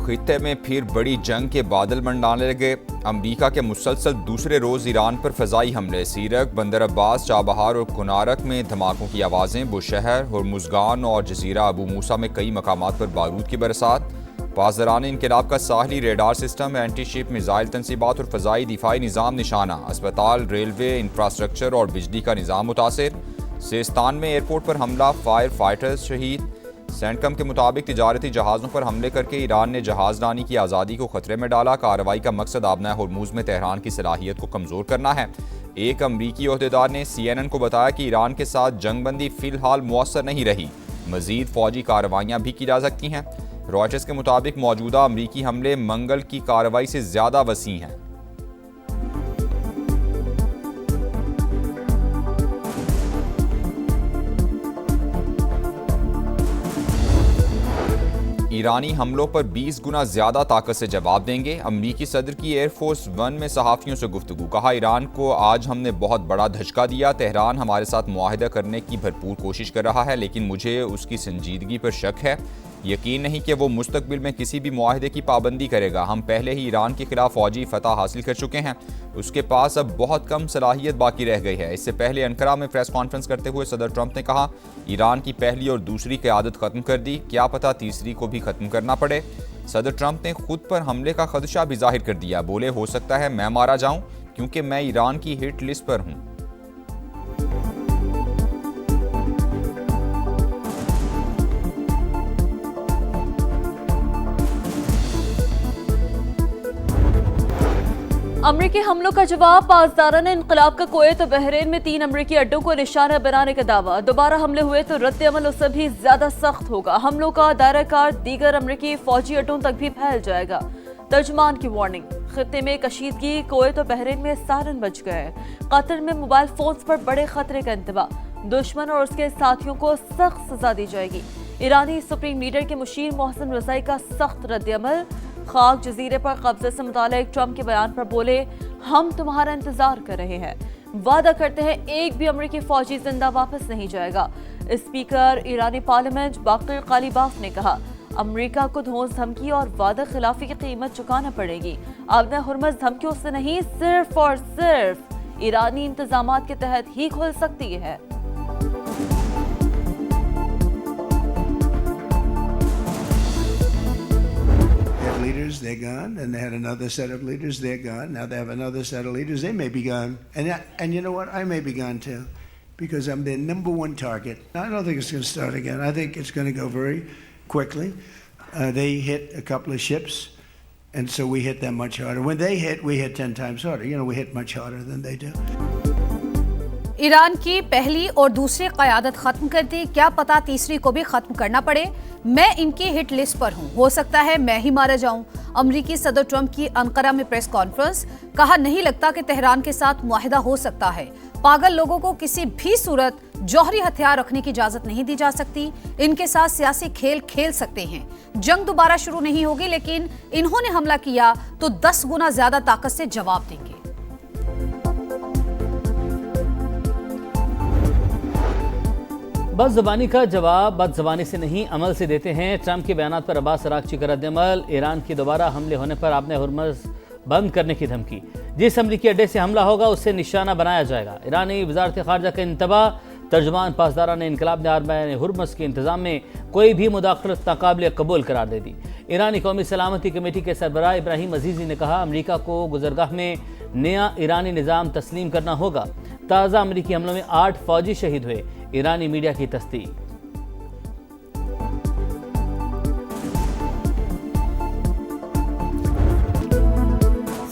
खित्ते में फिर बड़ी जंग के बादल मंडराने लगे। अमरीका के मुसलसल दूसरे रोज़ ईरान पर फ़ज़ाई हमले। सीरक, बंदर अब्बास, चाबहार और कुनारक में धमाकों की आवाज़ें। बुशहर, हुर्मुज़गान और जज़ीरा अबू मूसा में कई मकामात पर बारूद की बरसात। पासदारान इनकलाब का साहली radar system, anti ship missile तनसीबात और फ़ज़ाई दिफाई निज़ाम निशाना। अस्पताल, रेलवे इंफ्रास्ट्रक्चर और बिजली का निज़ाम मुतासिर। सिस्तान में एयरपोर्ट पर हमला, फायर फाइटर्स शहीद। सेंटकम के मुताबिक तिजारती जहाज़ों पर हमले करके ईरान ने जहाज़रानी की आज़ादी को खतरे में डाला। कार्रवाई का मकसद आबना हुर्मुज़ में तेहरान की सलाहियत को कमज़ोर करना है। एक अमरीकी ओहदेदार ने CNN को बताया कि ईरान के साथ जंगबंदी फ़िलहाल मुअस्सर नहीं रही, मज़ीद फ़ौजी कार्रवाइयाँ भी की जा सकती हैं। रॉयटर्स के मुताबिक मौजूदा अमरीकी हमले मंगल की कार्रवाई से ज़्यादा वसी हैं। ईरानी हमलों पर 20 गुना ज़्यादा ताकत से जवाब देंगे। अमरीकी सदर की एयरफोर्स 1 में सहाफ़ियों से गुफ्तगू। कहा, ईरान को आज हमने बहुत बड़ा धचका दिया। तेहरान हमारे साथ मुआहिदा करने की भरपूर कोशिश कर रहा है, लेकिन मुझे उसकी संजीदगी पर शक है। यकीन नहीं कि वो मुस्तकबिल में किसी भी मुआहिदे की पाबंदी करेगा। हम पहले ही ईरान के खिलाफ फौजी फतह हासिल कर चुके हैं। उसके पास अब बहुत कम सलाहियत बाकी रह गई है। इससे पहले अनकरा में प्रेस कॉन्फ्रेंस करते हुए सदर ट्रंप ने कहा, ईरान की पहली और दूसरी क़यादत ख़त्म कर दी, क्या पता तीसरी को भी ख़त्म करना पड़े। सदर ट्रंप ने खुद पर हमले का खदशा भी जाहिर कर दिया। बोले, हो सकता है मैं मारा जाऊं क्योंकि मैं ईरान की हिट लिस्ट पर हूं। अमरीकी हमलों का जवाब। पासदाराना इनकलाब का कुवैत और बहरीन में 3 अमरीकी अड्डों को निशाना बनाने का दावा। दोबारा हमले हुए तो रद्द अमल उससे भी ज्यादा सख्त होगा। हमलों का दायरा कार दीगर अमरीकी फौजी अड्डों तक भी फैल जाएगा। तर्जुमान की वार्निंग। खित्ते में कशीदगी, कुवैत और बहरीन में सायरन बज गए। कतर में मोबाइल फोन्स पर बड़े खतरे का इंतबा। दुश्मन और उसके साथियों को सख्त सजा दी जाएगी। ईरानी सुप्रीम लीडर के मुशीर मोहसिन रज़ाई का सख्त रद्द अमल। खाक जजीरे पर कब्जे से मुतालिक ट्रंप के बयान पर बोले, हम तुम्हारा इंतजार कर रहे हैं। वादा करते हैं एक भी अमरीकी फौजी जिंदा वापस नहीं जाएगा। स्पीकर ईरानी पार्लियामेंट बाकिर कालीबाफ ने कहा, अमरीका को धौंस धमकी और वादा खिलाफी की कीमत चुकाना पड़ेगी। आबना हुर्मुज़ धमकियों से नहीं, सिर्फ और सिर्फ ईरानी इंतजामात के तहत ही खुल सकती है। Leaders, they're gone, and they had another set of leaders, they're gone. Now they have another set of leaders, they may be gone. And you know what? I may be gone too, because I'm their number one target. I don't think it's going to start again. I think it's going to go very quickly. They hit a couple of ships, and so we hit them much harder. When they hit, we hit 10 times harder. You know, we hit much harder than they do. Iran की पहली और दूसरी क़यादत ख़त्म कर दी, क्या पता तीसरी को भी ख़त्म करना पड़े। मैं इनकी हिट लिस्ट पर हूँ, हो सकता है मैं ही मारा जाऊं। अमरीकी सदर ट्रंप की अनकरा में प्रेस कॉन्फ्रेंस। कहा, नहीं लगता कि तेहरान के साथ मुआहिदा हो सकता है। पागल लोगों को किसी भी सूरत जौहरी हथियार रखने की इजाजत नहीं दी जा सकती। इनके साथ सियासी खेल खेल सकते हैं। जंग दोबारा शुरू नहीं होगी, लेकिन इन्होंने हमला किया तो 10 गुना ज्यादा ताकत से जवाब देंगे। बदज़बानी का जवाब बदज़बानी से नहीं, अमल से देते हैं। ट्रंप के बयान पर अब्बास अरागची का रद्दअमल। ईरान की दोबारा हमले होने पर आपने हुर्मुज़ बंद करने की धमकी। जिस अमरीकी अड्डे से हमला होगा उससे निशाना बनाया जाएगा। ईरानी वज़ारत ख़ारजा का इंतबाह। तर्जुमान पासदारान इनकलाब ने आरबैन हुर्मुज़ के इंतज़ाम में कोई भी मुदाखलत नाकाबिल कबूल करार दे दी। ईरानी कौमी सलामती कमेटी के सरबराह इब्राहिम अजीज़ी ने कहा, अमरीका को गुज़रगाह में नया ईरानी निज़ाम तस्लीम करना होगा। ताज़ा अमरीकी हमलों में 8 फौजी शहीद हुए। ईरानी मीडिया की तस्दीक।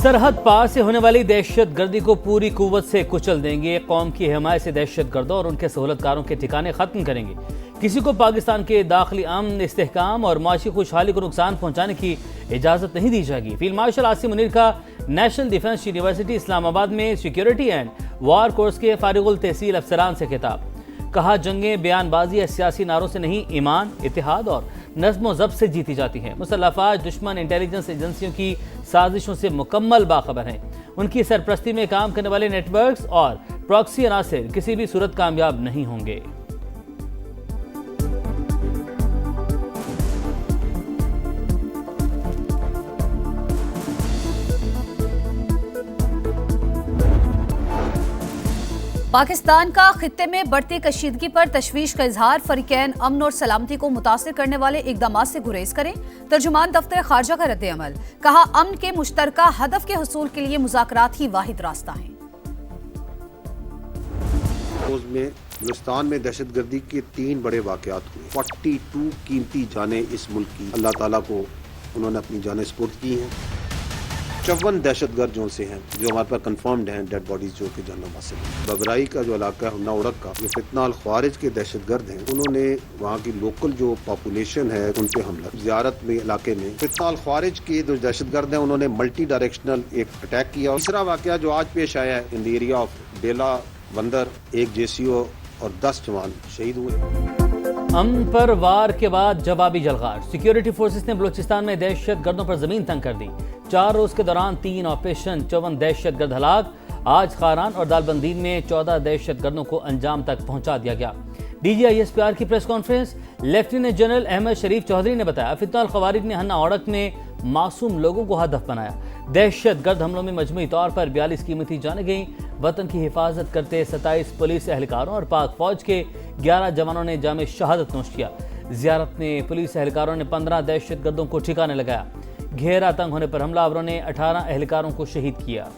सरहद पार से होने वाली दहशत गर्दी को पूरी कुव्वत से कुचल देंगे। कौम की हिमायत से दहशत गर्दों और उनके सहूलतकारों के ठिकाने खत्म करेंगे। किसी को पाकिस्तान के दाखिली अमन, इस्तेहकाम और माशी खुशहाली को नुकसान पहुंचाने की इजाज़त नहीं दी जाएगी। फील्ड मार्शल आसिम मुनीर का नेशनल डिफेंस यूनिवर्सिटी इस्लामाबाद में सिक्योरिटी एंड वार कोर्स के फारिगुल तहसील अफसरान से खिताब। कहा, जंगें बयानबाजी या सियासी नारों से नहीं, ईमान, इत्तेहाद और नज़्म व ज़ब्त से जीती जाती हैं। मुसल्लह अफ़वाज दुश्मन इंटेलिजेंस एजेंसियों की साजिशों से मुकम्मल बाखबर हैं। उनकी सरपरस्ती में काम करने वाले नेटवर्क्स और प्रॉक्सी अनासिर किसी भी सूरत कामयाब नहीं होंगे। पाकिस्तान का खित्ते में बढ़ती कशीदगी पर तशवीश का इजहार। फरीकैन अमन और सलामती को मुतासिर करने वाले इकदाम से गुरेज करें। तर्जुमान दफ्तर खारजा का रद्द-ए-अमल, कहा अमन के मुश्तरका हदफ के हुसूल के लिए मुज़ाकरात ही वाहिद रास्ता है। में हिंदुस्तान में दहशतगर्दी के 3 बड़े वाक़यात हुए। 42 कीमती जानें इस मुल्क की अल्लाह ताला को उन्होंने अपनी जानें स्पुर्द की हैं। 54 दहशतगर्द जो से हैं जो हमारे पास कंफर्म्ड हैं, डेड बॉडीज जो कि जानों हासिल हैं। बबराई का जो इलाका है, उड़क का, जो फितना अल ख्वारिज के दहशतगर्द हैं, उन्होंने वहाँ की लोकल जो पॉपुलेशन है उन पे हमला। ज़ियारत में इलाके में फितना अल ख्वारिज के जो दहशतगर्द हैं उन्होंने मल्टी डायरेक्शनल एक अटैक किया। तीसरा वाक़या जो आज पेश आया है इन द एरिया ऑफ डेला बंदर, एक JCO और 10 जवान शहीद हुए। अमन पर वार के बाद जवाबी जलगार। सिक्योरिटी फोर्सेस ने बलूचिस्तान में दहशत गर्दों पर जमीन तंग कर दी। 4 रोज के दौरान 3 ऑपरेशन, 54 दहशत गर्द हलाक। आज खारान और दालबंदीन में 14 दहशत गर्दों को अंजाम तक पहुंचा दिया गया। DGISPR की press conference. Lieutenant general Ahmed Sharif Chaudhry ने बताया, फितना अल ख्वारिज ने हन्ना औड़क में मासूम लोगों को हदफ बनाया। दहशत गर्द हमलों में मजमूई तौर पर 42 कीमती जानें गईं। वतन की हिफाजत करते 27 पुलिस एहलकारों और पाक फौज के 11 जवानों ने जाम शहादत नोश किया। जियारत में पुलिस एहलकारों ने 15 दहशत गर्दों को ठिकाने लगाया। घेरा तंग होने पर हमलावरों ने 18 एहलकारों को शहीद किया।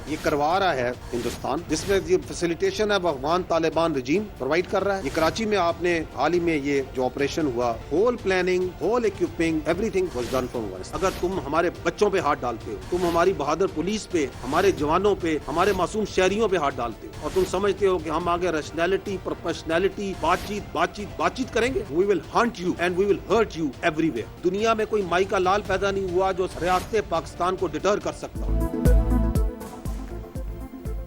ये करवा रहा है हिंदुस्तान, जिसमें ये फैसिलिटेशन है अफगान तालिबान रजीम प्रोवाइड कर रहा है। ये कराची में आपने हाल ही में ये जो ऑपरेशन हुआ, whole planning, whole equipping, everything was done from west. अगर तुम हमारे बच्चों पे हाथ डालते हो, तुम हमारी बहादुर पुलिस पे, हमारे जवानों पे, हमारे मासूम शहरियों पे हाथ डालते हो और तुम समझते हो कि हम आगे रैशनैलिटी, प्रोफेशनैलिटी, बातचीत करेंगे, we will hunt you and we will hurt you everywhere. दुनिया में कोई माई का लाल पैदा नहीं हुआ जो रियासत पाकिस्तान को डिटर कर सकता।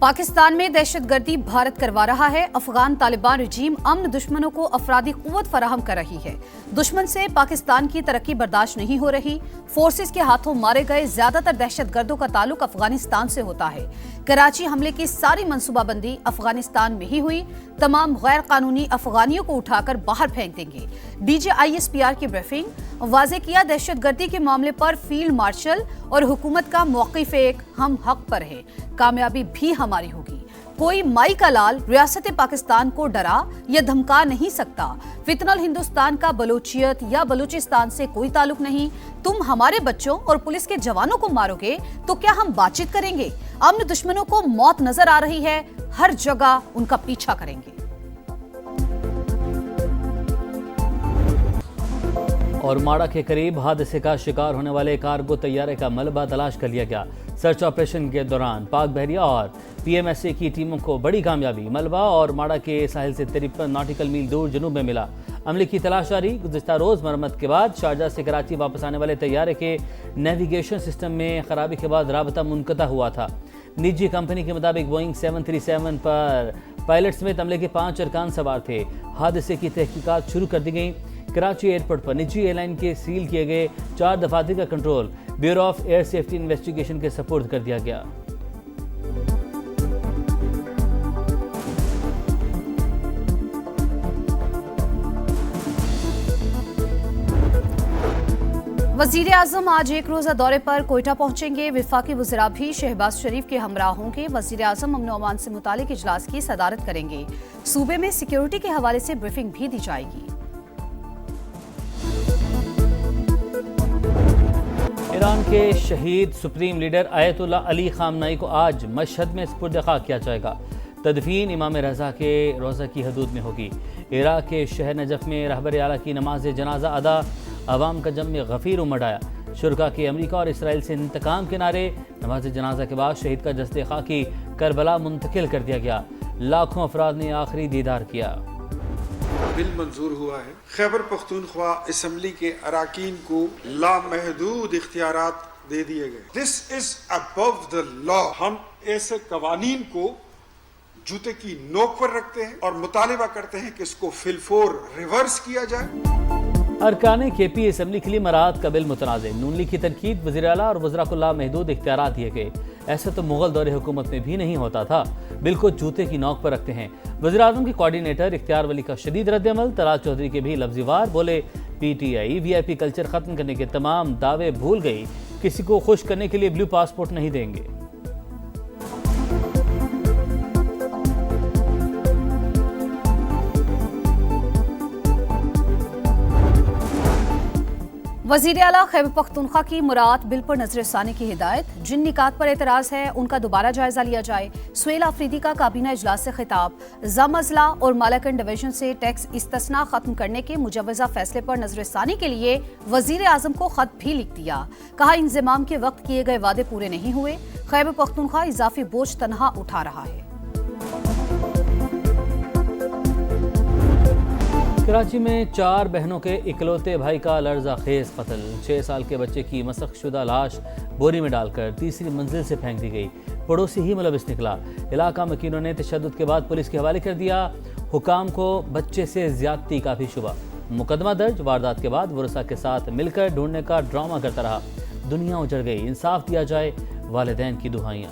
पाकिस्तान में दहशतगर्दी भारत करवा रहा है। अफगान तालिबान रजीम अमन दुश्मनों को अफरादी कुव्वत फराहम कर रही है। दुश्मन से पाकिस्तान की तरक्की बर्दाश्त नहीं हो रही। फोर्सेस के हाथों मारे गए ज्यादातर दहशतगर्दों का ताल्लुक अफगानिस्तान से होता है। कराची हमले की सारी मंसूबाबंदी अफगानिस्तान में ही हुई। तमाम गैर कानूनी अफगानियों को उठाकर बाहर फेंक देंगे। DGISPR की ब्रीफिंग। वाजे किया, दहशतगर्दी के मामले पर फील्ड मार्शल और हुकूमत का मौक़िफ़ एक, हम हक पर है, कामयाबी भी हमारी होगी। कोई माई का लाल रियासत पाकिस्तान को डरा या धमका नहीं सकता। फितनल हिंदुस्तान का बलूचियत या बलूचिस्तान से कोई ताल्लुक नहीं। तुम हमारे बच्चों और पुलिस के जवानों को मारोगे तो क्या हम बातचीत करेंगे? अमन दुश्मनों को मौत नजर आ रही है, हर जगह उनका पीछा करेंगे। और माड़ा के करीब हादसे का शिकार होने वाले कार्गो तैयारे का मलबा तलाश कर लिया गया। सर्च ऑपरेशन के दौरान पाक बहरिया और PMSA की टीमों को बड़ी कामयाबी। मलबा और माड़ा के साहिल से 53 नॉटिकल मील दूर जनूब में मिला। अमले की तलाश जारी। गुज़िश्ता रोज़ मरम्मत के बाद शारजा से कराची वापस आने वाले तैयारे के नेविगेशन सिस्टम में खराबी के बाद राबता मुनक़ता हुआ था। निजी कंपनी के मुताबिक बोइंग 737 पर पायलट समेत अमले के 5 अरकान सवार थे। हादसे की तहकीकात शुरू कर दी गई। कराची एयरपोर्ट पर निजी एयरलाइन के सील किए गए 4 दफातर का control bureau of air safety investigation के सपुर्द कर दिया गया। वजीर आजम आज एक रोजा दौरे पर कोयटा पहुंचेंगे। वफाकी वज़रा भी शहबाज शरीफ के हमरा होंगे। वजीर आजम अमन अमान से मुतालिक इजलास की सदारत करेंगे। सूबे में सिक्योरिटी के हवाले से ब्रीफिंग भी दी जाएगी। ईरान के शहीद सुप्रीम लीडर आयतुल्लाह अली खामनाई को आज मशहद में सुपुर्द खाक किया जाएगा। तदफीन इमाम रज़ा के रोज़ा की हदूद में होगी। इराक के शहर नजफ में रहबर आला की नमाज जनाजा अदा। अवाम का जम में गफ़ीर उमड़ आया। शुरका के अमरीका और इसराइल से इंतकाम के नारे। नमाज जनाजा के बाद शहीद का जस्ते खाकी करबला मुंतकिल कर दिया गया। लाखों अफराद ने आखिरी दीदार किया। बिल मंजूर हुआ है। खैबर पख्तूनख्वा असम्बली के अराकीन को लामहदूद इख्तियारात दे दिए गए। This is above the law. हम ऐसे कवानीन को जूते की नोक पर रखते हैं और मुतालिबा करते हैं कि इसको फिलफोर रिवर्स किया जाए। अरकान KP असम्बली के लिए मराद का बिल मुतनाज़। नून लीग की तनकीद, वज़ीर आला और वज़रा को लामहदूद इख्तियारात दिए गए। ऐसा तो मुगल दौरे हुकूमत में भी नहीं होता था। बिल को जूते की नोक पर रखते हैं। वज़ीर आज़म के कोऑर्डिनेटर इख्तियार वली का शदीद रद्द-ए-अमल। तलात चौधरी के भी लफ्ज़ी वार बोले, PTI VIP कल्चर खत्म करने के तमाम दावे भूल गई, किसी को खुश करने के लिए ब्लू पासपोर्ट नहीं देंगे। वज़ीर आला खैबर पख्तूनख्वा की मुराद बिल पर नजरसानी की हिदायत। जिन निकात पर एतराज़ है उनका दोबारा जायजा लिया जाए। सुहेल आफरीदी का काबीना इजलास से खिताब। जम अजला और मालाकन डिवीजन से टैक्स इस्तिस्ना खत्म करने के मुजवजा फैसले पर नजरसानी के लिए वज़ीर आज़म को खत भी लिख दिया। कहा इंज़माम के वक्त किए गए वादे पूरे नहीं हुए। खैबर पख्तूनख्वा इजाफी बोझ तनहा उठा रहा है। कराची में 4 बहनों के इकलौते भाई का लर्ज़ाखेज़ कत्ल। 6 साल के बच्चे की मसखशुदा लाश बोरी में डालकर तीसरी मंजिल से फेंक दी गई। पड़ोसी ही मुलविस निकला। इलाका मकीनों ने तशद्दुद के बाद पुलिस के हवाले कर दिया। हुकाम को बच्चे से ज्यादती का भी शुबा। मुकदमा दर्ज। वारदात के बाद वरसा के साथ मिलकर ढूंढने का ड्रामा करता रहा। दुनिया उजड़ गई। इंसाफ दिया जाए, वालिदैन की दुआएं।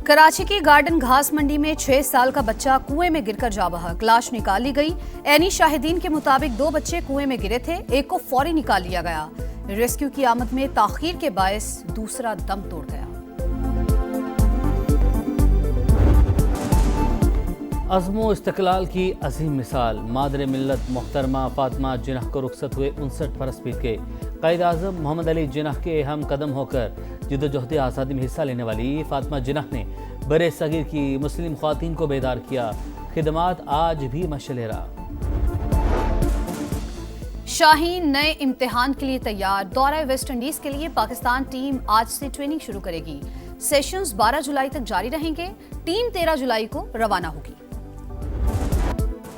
कराची की गार्डन घास मंडी में 6 साल का बच्चा कुएं में गिरकर जा बहक। लाश निकाल ली गई। ऐनी शाहिदीन के मुताबिक 2 बच्चे कुएं में गिरे थे, एक को फौरी निकाल लिया गया। रेस्क्यू की आमद में ताखीर के बायस दूसरा दम तोड़ गया। अज़्मो इस्तक़लाल की अजीम मिसाल। मादर मिल्लत मोहतरमा फातिमा जिन्नाह को रुखसत हुए 59 बरस बीत गए। क़ायद आज़म मोहम्मद अली जिन्नाह के हम कदम होकर जिद्दोजहद आज़ादी में हिस्सा लेने वाली फातिमा जिन्नाह ने बरे सगीर की मुस्लिम ख़वातीन को बेदार किया। खिदमात आज भी मशलेरा। शाहीन नए इम्तिहान के लिए तैयार। दौरा वेस्ट इंडीज के लिए पाकिस्तान टीम आज से ट्रेनिंग शुरू करेगी। सेशंस 12 जुलाई तक जारी रहेंगे। टीम 13 जुलाई को रवाना होगी।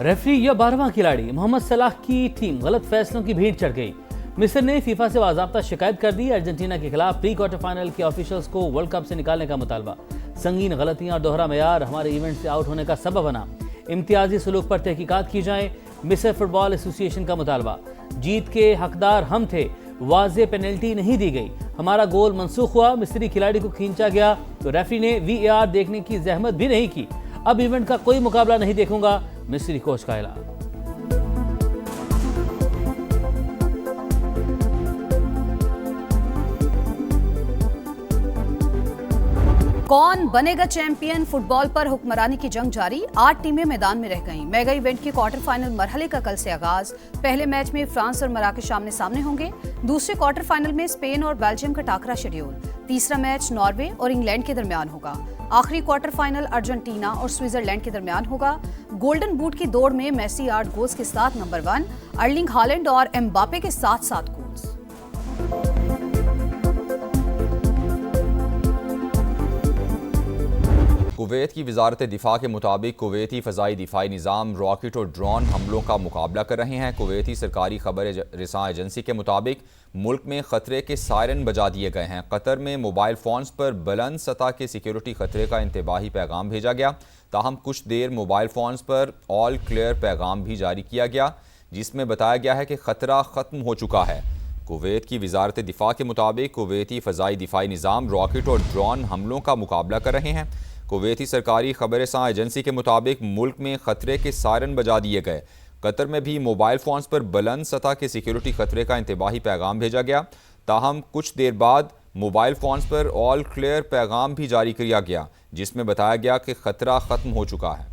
रेफरी या 12वां खिलाड़ी मोहम्मद सलाह की टीम गलत फैसलों की भीड़ चढ़ गई। मिस्र ने फीफा से बाज़ाब्ता शिकायत कर दी। अर्जेंटीना के खिलाफ प्री क्वार्टर फाइनल के ऑफिशियल्स को वर्ल्ड कप से निकालने का मुतालबा। संगीन गलतियां और दोहरा मेयार हमारे इवेंट से आउट होने का सबब बना। इम्तियाजी सलूक पर तहकीकात की जाए, मिस्र फुटबॉल एसोसिएशन का मुतालबा। जीत के हकदार हम थे, वाज़े पेनल्टी नहीं दी गई। हमारा गोल मनसूख हुआ, मिस्री खिलाड़ी को खींचा गया तो रेफरी ने VAR देखने की जहमत भी नहीं की। अब इवेंट का कोई मुकाबला नहीं देखूंगा, मिस्री कोच का ऐलान। कौन बनेगा चैंपियन? फुटबॉल पर हुक्मरानी की जंग जारी। 8 टीमें मैदान में रह गईं। मेगा इवेंट के क्वार्टर फाइनल मरहले का कल से आगाज। पहले मैच में फ्रांस और मराकश आमने सामने होंगे। दूसरे क्वार्टर फाइनल में स्पेन और बेल्जियम का टाकरा शेड्यूल। तीसरा मैच नॉर्वे और इंग्लैंड के दरमियान होगा। आखिरी क्वार्टर फाइनल अर्जेंटीना और स्विट्जरलैंड के दरमियान होगा। गोल्डन बूट की दौड़ में मेसी 8 गोल्स के साथ नंबर 1, अर्लिंग हालैंड और एम्बापे के साथ 7 गोल्स। कुवैत की वजारत दिफा के मुताबिक कुवैती फ़ज़ाई दिफाई निज़ाम रॉकेट और ड्रोन हमलों का मुकाबला कर रहे हैं। कुवैती सरकारी खबर रिसां एजेंसी के मुताबिक मुल्क में ख़तरे के सायरन बजा दिए गए हैं। कतर में मोबाइल फ़ोन्स पर बुलंद सतह के सिक्योरिटी ख़तरे का इंतबाही पैगाम भेजा गया। ताहम कुछ देर मोबाइल फ़ोन्स पर ऑल क्लियर पैगाम भी जारी किया गया, जिसमें बताया गया है कि ख़तरा ख़त्म हो चुका है। कुवैत की वजारत दिफा के मुताबिक कुवैती फ़ज़ाई दिफाई निज़ाम रॉकेट और ड्रोन हमलों का मुकाबला कर रहे हैं। कुवैती सरकारी खबर-ए-सां एजेंसी के मुताबिक मुल्क में ख़तरे के सायरन बजा दिए गए। कतर में भी मोबाइल फ़ोन्स पर बुलंद सतह के सिक्योरिटी ख़तरे का इंतबाही पैगाम भेजा गया। ताहम कुछ देर बाद मोबाइल फ़ोन्स पर ऑल क्लियर पैगाम भी जारी किया गया, जिसमें बताया गया कि ख़तरा ख़त्म हो चुका है।